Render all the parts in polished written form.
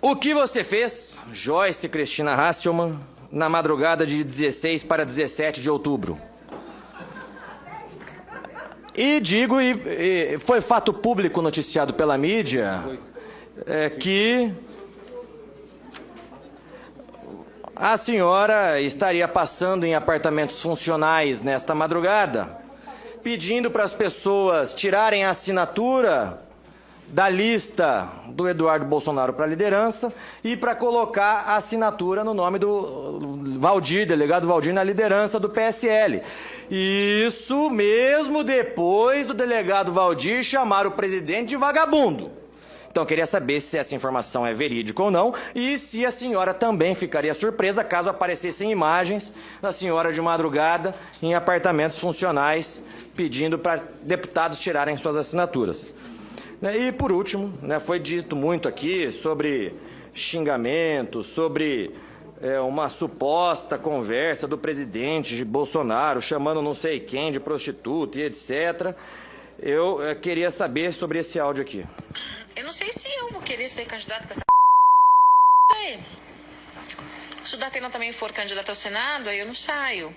O que você fez, Joyce Cristina Hasselmann, na madrugada de 16 para 17 de outubro? E digo, foi fato público noticiado pela mídia, que a senhora estaria passando em apartamentos funcionais nesta madrugada, pedindo para as pessoas tirarem a assinatura da lista do Eduardo Bolsonaro para a liderança e para colocar a assinatura no nome do Valdir, delegado Valdir, na liderança do PSL. Isso mesmo depois do delegado Valdir chamar o presidente de vagabundo. Então, eu queria saber se essa informação é verídica ou não e se a senhora também ficaria surpresa caso aparecessem imagens da senhora de madrugada em apartamentos funcionais pedindo para deputados tirarem suas assinaturas. E, por último, foi dito muito aqui sobre xingamento, sobre uma suposta conversa do presidente de Bolsonaro chamando não sei quem de prostituta e etc. Eu queria saber sobre esse áudio aqui. Eu não sei se eu vou querer ser candidato com essa aí. Se o Datena também for candidato ao Senado, aí eu não saio,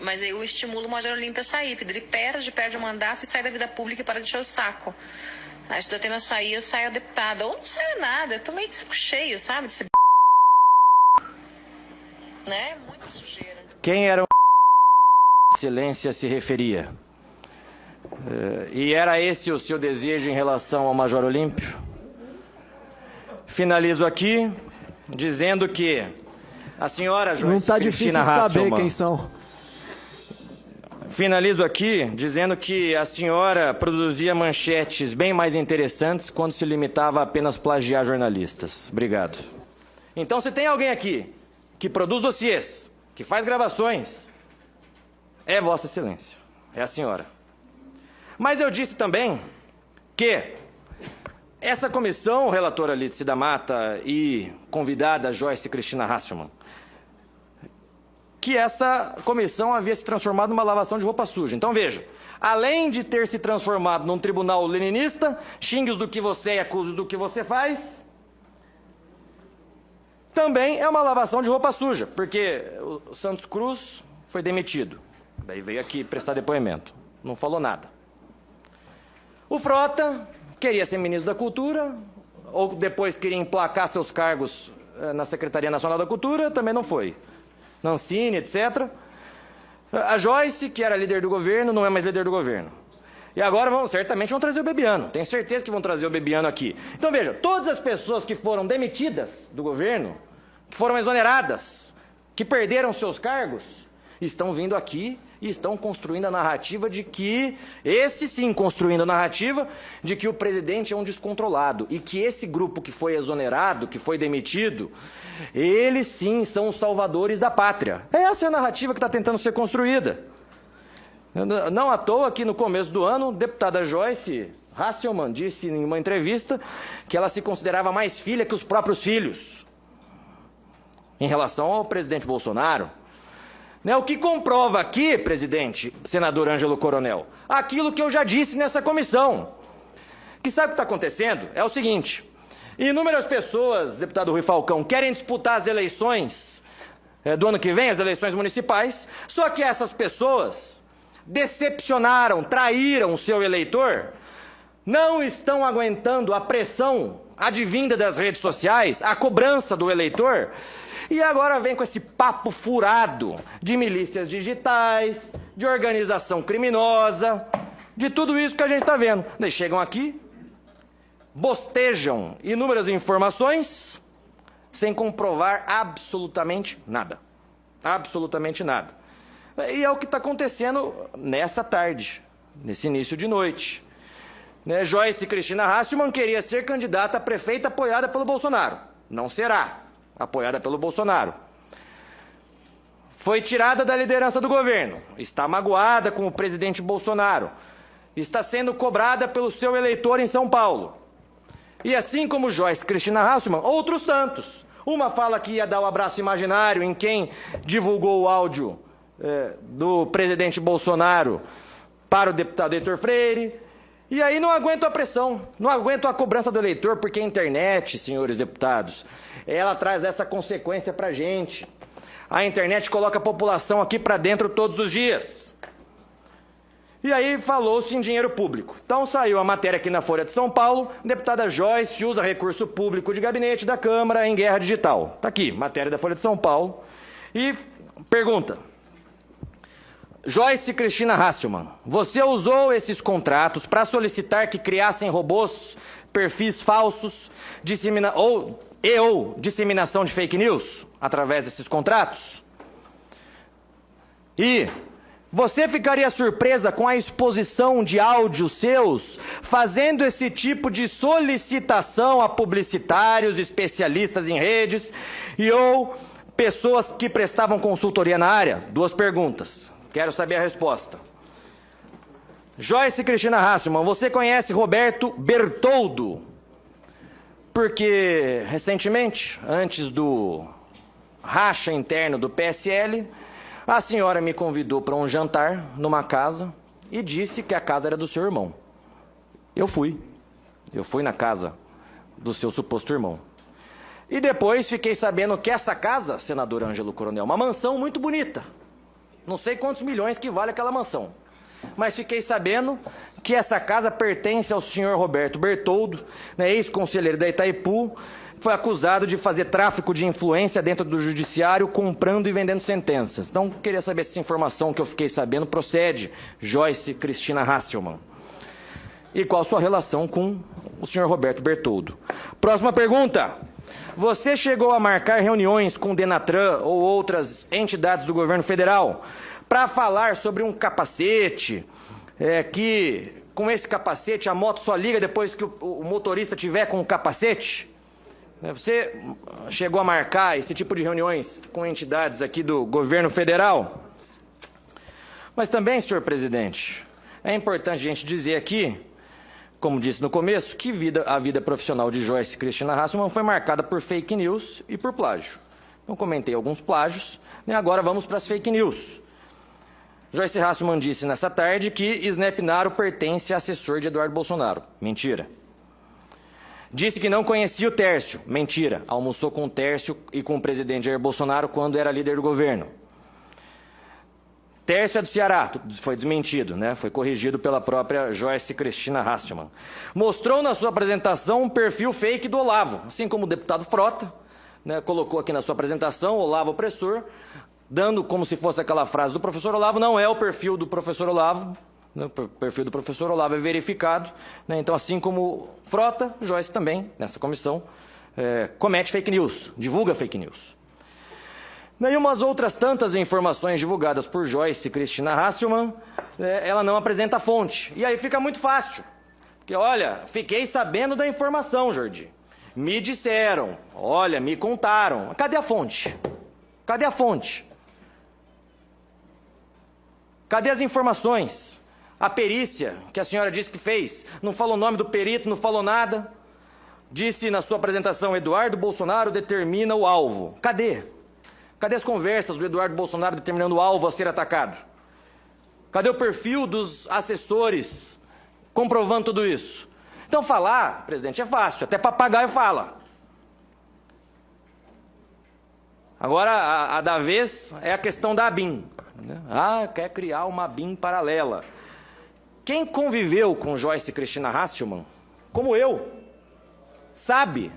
mas aí eu estimulo o Major Olímpio a sair, porque ele perde o mandato e sai da vida pública e para de encher o saco. Aí se o Datena sair, eu saio a deputada. Ou não saio nada, eu tô meio de saco cheio, sabe? De ser né? Muita sujeira. Quem era o Excelência se referia? E era esse o seu desejo em relação ao Major Olímpio? Finalizo aqui dizendo que a senhora Joyce Não está difícil de saber quem são. Finalizo aqui dizendo que a senhora produzia manchetes bem mais interessantes quando se limitava a apenas plagiar jornalistas. Obrigado. Então, se tem alguém aqui que produz dossiês, que faz gravações, é Vossa Excelência, é a senhora. Mas eu disse também que essa comissão, relatora Lídice da Mata e convidada Joyce Cristina Hasselmann, que essa comissão havia se transformado numa lavação de roupa suja. Então, veja, além de ter se transformado num tribunal leninista, xingue-os do que você é e acuse-os do que você faz, também é uma lavação de roupa suja, porque o Santos Cruz foi demitido. Daí veio aqui prestar depoimento. Não falou nada. O Frota queria ser ministro da Cultura, ou depois queria emplacar seus cargos na Secretaria Nacional da Cultura, também não foi. Nancini, etc. A Joyce, que era líder do governo, não é mais líder do governo. E agora certamente vão trazer o Bebiano. Tenho certeza que vão trazer o Bebiano aqui. Então veja, todas as pessoas que foram demitidas do governo, que foram exoneradas, que perderam seus cargos, estão vindo aqui e estão construindo a narrativa de que, esse sim construindo a narrativa, de que o presidente é um descontrolado e que esse grupo que foi exonerado, que foi demitido, eles sim são os salvadores da pátria. Essa é a narrativa que está tentando ser construída. Não à toa que no começo do ano, a deputada Joyce Hasselmann disse em uma entrevista que ela se considerava mais filha que os próprios filhos em relação ao presidente Bolsonaro. O que comprova aqui, presidente, senador Ângelo Coronel, aquilo que eu já disse nessa comissão. Que sabe o que está acontecendo? É o seguinte, inúmeras pessoas, deputado Rui Falcão, querem disputar as eleições do ano que vem, as eleições municipais, só que essas pessoas decepcionaram, traíram o seu eleitor, não estão aguentando a pressão advinda das redes sociais, a cobrança do eleitor, e agora vem com esse papo furado de milícias digitais, de organização criminosa, de tudo isso que a gente está vendo. Eles chegam aqui, bostejam inúmeras informações, sem comprovar absolutamente nada. Absolutamente nada. E é o que está acontecendo nessa tarde, nesse início de noite. Joyce Cristina Hasselmann queria ser candidata a prefeita apoiada pelo Bolsonaro. Não será apoiada pelo Bolsonaro. Foi tirada da liderança do governo. Está magoada com o presidente Bolsonaro. Está sendo cobrada pelo seu eleitor em São Paulo. E assim como Joyce Cristina Hasselmann, outros tantos. Uma fala que ia dar o abraço imaginário em quem divulgou o áudio do presidente Bolsonaro para o deputado Heitor Freire. E aí não aguento a pressão, não aguento a cobrança do eleitor, porque a internet, senhores deputados, ela traz essa consequência pra gente. A internet coloca a população aqui pra dentro todos os dias. E aí falou-se em dinheiro público. Então saiu a matéria aqui na Folha de São Paulo, deputada Joyce usa recurso público de gabinete da Câmara em guerra digital. Tá aqui, matéria da Folha de São Paulo. E pergunta: Joyce Cristina Hasselmann, você usou esses contratos para solicitar que criassem robôs, perfis falsos, ou disseminação de fake news através desses contratos? E você ficaria surpresa com a exposição de áudios seus fazendo esse tipo de solicitação a publicitários, especialistas em redes ou pessoas que prestavam consultoria na área? Duas perguntas. Quero saber a resposta. Joyce Cristina Hasselmann, você conhece Roberto Bertoldo? Porque, recentemente, antes do racha interno do PSL, a senhora me convidou para um jantar numa casa e disse que a casa era do seu irmão. Eu fui na casa do seu suposto irmão. E depois fiquei sabendo que essa casa, senador Ângelo Coronel, uma mansão muito bonita. Não sei quantos milhões que vale aquela mansão. Mas fiquei sabendo que essa casa pertence ao senhor Roberto Bertoldo, né, ex-conselheiro da Itaipu, foi acusado de fazer tráfico de influência dentro do judiciário, comprando e vendendo sentenças. Então, queria saber se essa informação que eu fiquei sabendo procede, Joyce Cristina Hasselmann. E qual a sua relação com o senhor Roberto Bertoldo? Próxima pergunta. Você chegou a marcar reuniões com o Denatran ou outras entidades do governo federal para falar sobre um capacete, que com esse capacete a moto só liga depois que o motorista tiver com o capacete? Você chegou a marcar esse tipo de reuniões com entidades aqui do governo federal? Mas também, senhor presidente, é importante a gente dizer aqui, como disse no começo, que a vida profissional de Joyce Cristina Hasselmann foi marcada por fake news e por plágio. Então, comentei alguns plágios, e agora vamos para as fake news. Joyce Hasselmann disse nessa tarde que Snepnaro pertence a assessor de Eduardo Bolsonaro. Mentira. Disse que não conhecia o Tércio. Mentira. Almoçou com o Tércio e com o presidente Jair Bolsonaro quando era líder do governo. Tércio é do Ceará. Foi desmentido, né? Foi corrigido pela própria Joyce Cristina Hasselmann. Mostrou na sua apresentação um perfil fake do Olavo, assim como o deputado Frota, né, colocou aqui na sua apresentação, Olavo opressor, dando como se fosse aquela frase do professor Olavo. Não é o perfil do professor Olavo. O perfil do professor Olavo é verificado, né? Então, assim como Frota, Joyce também, nessa comissão, comete fake news, divulga fake news. E umas outras tantas informações divulgadas por Joyce Cristina Hasselmann, ela não apresenta fonte. E aí fica muito fácil. Porque, olha, fiquei sabendo da informação, Jordi. Me disseram, olha, me contaram. Cadê a fonte? Cadê a fonte? Cadê as informações? A perícia que a senhora disse que fez, não falou o nome do perito, não falou nada. Disse na sua apresentação, Eduardo Bolsonaro determina o alvo. Cadê? Cadê as conversas do Eduardo Bolsonaro determinando o alvo a ser atacado? Cadê o perfil dos assessores comprovando tudo isso? Então falar, presidente, é fácil, até papagaio fala. Agora, a da vez é a questão da ABIN. Quer criar uma ABIN paralela. Quem conviveu com Joyce Cristina Hasselmann, como eu, sabe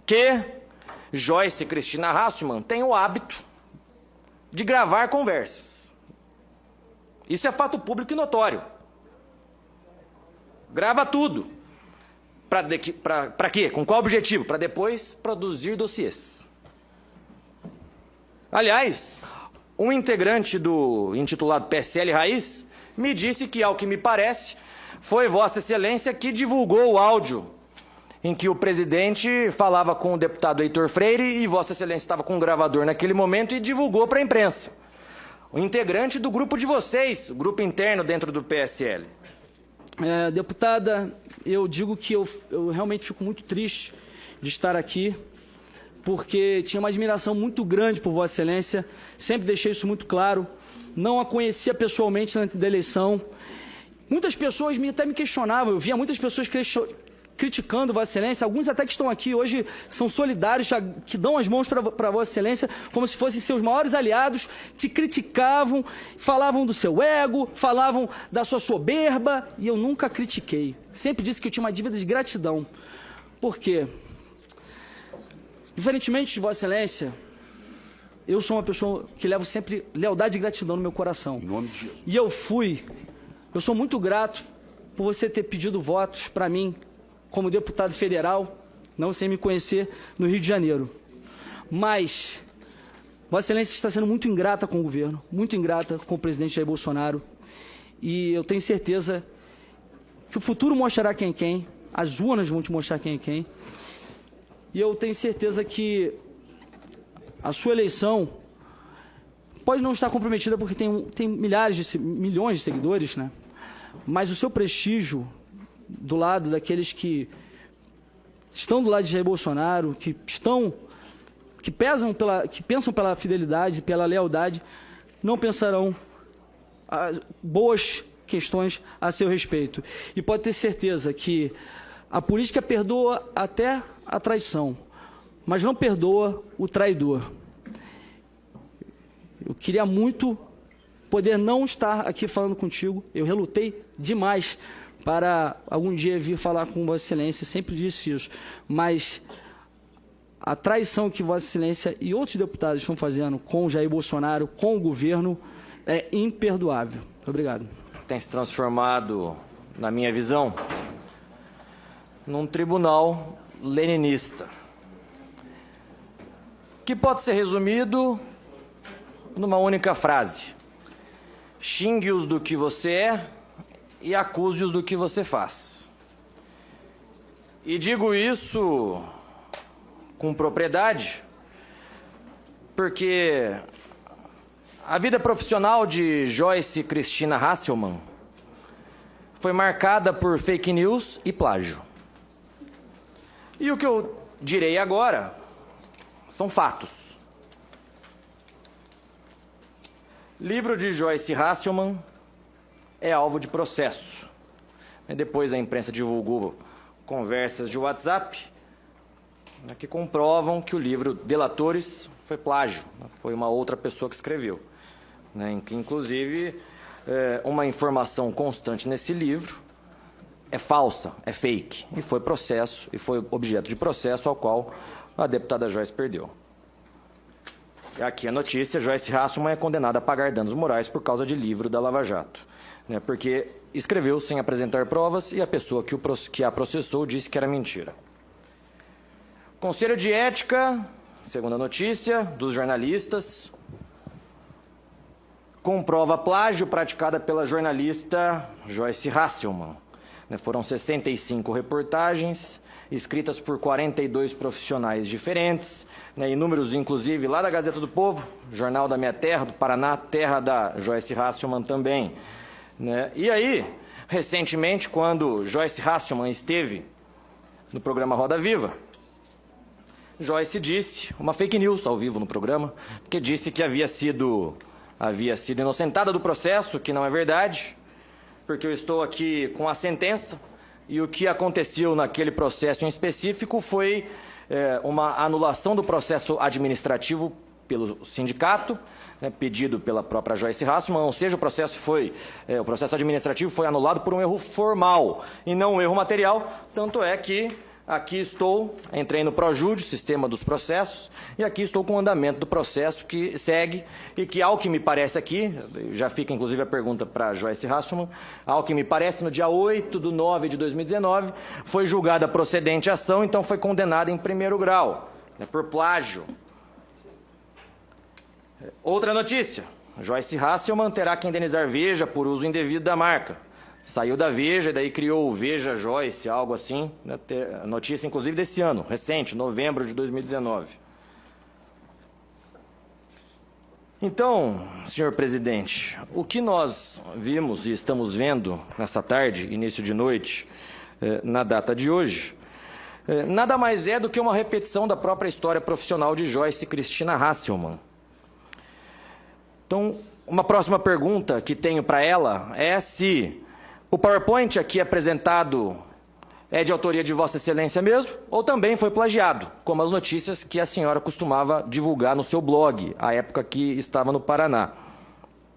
que Joyce Cristina Hasselmann tem o hábito de gravar conversas. Isso é fato público e notório. Grava tudo. Para quê? Com qual objetivo? Para depois produzir dossiês. Aliás, um integrante do intitulado PSL Raiz me disse que, ao que me parece, foi Vossa Excelência que divulgou o áudio em que o presidente falava com o deputado Heitor Freire e Vossa Excelência estava com um gravador naquele momento e divulgou para a imprensa. O integrante do grupo de vocês, o grupo interno dentro do PSL. Deputada, eu digo que eu realmente fico muito triste de estar aqui, porque tinha uma admiração muito grande por Vossa Excelência, sempre deixei isso muito claro, não a conhecia pessoalmente antes da eleição, Muitas pessoas até me questionavam, eu via muitas pessoas criticando Vossa Excelência, alguns até que estão aqui hoje são solidários, que dão as mãos para Vossa Excelência, como se fossem seus maiores aliados, te criticavam, falavam do seu ego, falavam da sua soberba, e eu nunca critiquei. Sempre disse que eu tinha uma dívida de gratidão. Por quê? Diferentemente de Vossa Excelência, eu sou uma pessoa que levo sempre lealdade e gratidão no meu coração. Em nome de... E eu sou muito grato por você ter pedido votos para mim, como deputado federal, não sem me conhecer, no Rio de Janeiro. Mas Vossa Excelência está sendo muito ingrata com o governo, muito ingrata com o presidente Jair Bolsonaro, e eu tenho certeza que o futuro mostrará quem é quem, as urnas vão te mostrar quem é quem, e eu tenho certeza que a sua eleição pode não estar comprometida porque tem milhões de seguidores, né? Mas o seu prestígio do lado daqueles que estão do lado de Jair Bolsonaro, que pensam pela fidelidade, pela lealdade, não pensarão boas questões a seu respeito. E pode ter certeza que a política perdoa até a traição, mas não perdoa o traidor. Eu queria muito poder não estar aqui falando contigo, eu relutei demais para algum dia vir falar com Vossa Excelência, sempre disse isso, mas a traição que Vossa Excelência e outros deputados estão fazendo com Jair Bolsonaro, com o governo, é imperdoável. Obrigado. Tem se transformado, na minha visão, num tribunal leninista, que pode ser resumido numa única frase: xingue-os do que você é e acuse-os do que você faz. E digo isso com propriedade, porque a vida profissional de Joyce Cristina Hasselmann foi marcada por fake news e plágio. E o que eu direi agora são fatos. Livro de Joyce Hasselmann é alvo de processo. Depois a imprensa divulgou conversas de WhatsApp que comprovam que o livro Delatores foi plágio, foi uma outra pessoa que escreveu. Inclusive, uma informação constante nesse livro é falsa, é fake, e foi processo, e foi objeto de processo ao qual a deputada Joyce perdeu. E aqui a notícia: Joyce Hasselmann é condenada a pagar danos morais por causa de livro da Lava Jato, porque escreveu sem apresentar provas e a pessoa que a processou disse que era mentira. Conselho de Ética, segundo a notícia, dos jornalistas, comprova plágio praticada pela jornalista Joyce Hasselmann. Foram 65 reportagens, escritas por 42 profissionais diferentes, inúmeros inclusive lá da Gazeta do Povo, jornal da minha terra, do Paraná, terra da Joyce Hasselmann também. E aí, recentemente, quando Joyce Hasselmann esteve no programa Roda Viva, Joyce disse uma fake news ao vivo no programa, que disse que havia sido inocentada do processo, que não é verdade, porque eu estou aqui com a sentença, e o que aconteceu naquele processo em específico foi uma anulação do processo administrativo pelo sindicato, pedido pela própria Joyce Hasselmann, ou seja, o processo administrativo foi anulado por um erro formal e não um erro material, tanto é que aqui estou, entrei no Projude, sistema dos processos, e aqui estou com o andamento do processo que segue e que, ao que me parece aqui, já fica inclusive a pergunta para Joyce Hasselmann, ao que me parece, no dia 8/9/2019, foi julgada procedente a ação, então foi condenada em primeiro grau, por plágio. Outra notícia: Joyce Hasselmann terá que indenizar Veja por uso indevido da marca. Saiu da Veja e daí criou o Veja Joyce, algo assim, notícia inclusive desse ano, recente, novembro de 2019. Então, senhor presidente, o que nós vimos e estamos vendo nessa tarde, início de noite, na data de hoje, nada mais é do que uma repetição da própria história profissional de Joyce Cristina Hasselmann. Então, uma próxima pergunta que tenho para ela é se O PowerPoint aqui apresentado é de autoria de Vossa Excelência mesmo, ou também foi plagiado, como as notícias que a senhora costumava divulgar no seu blog, à época que estava no Paraná.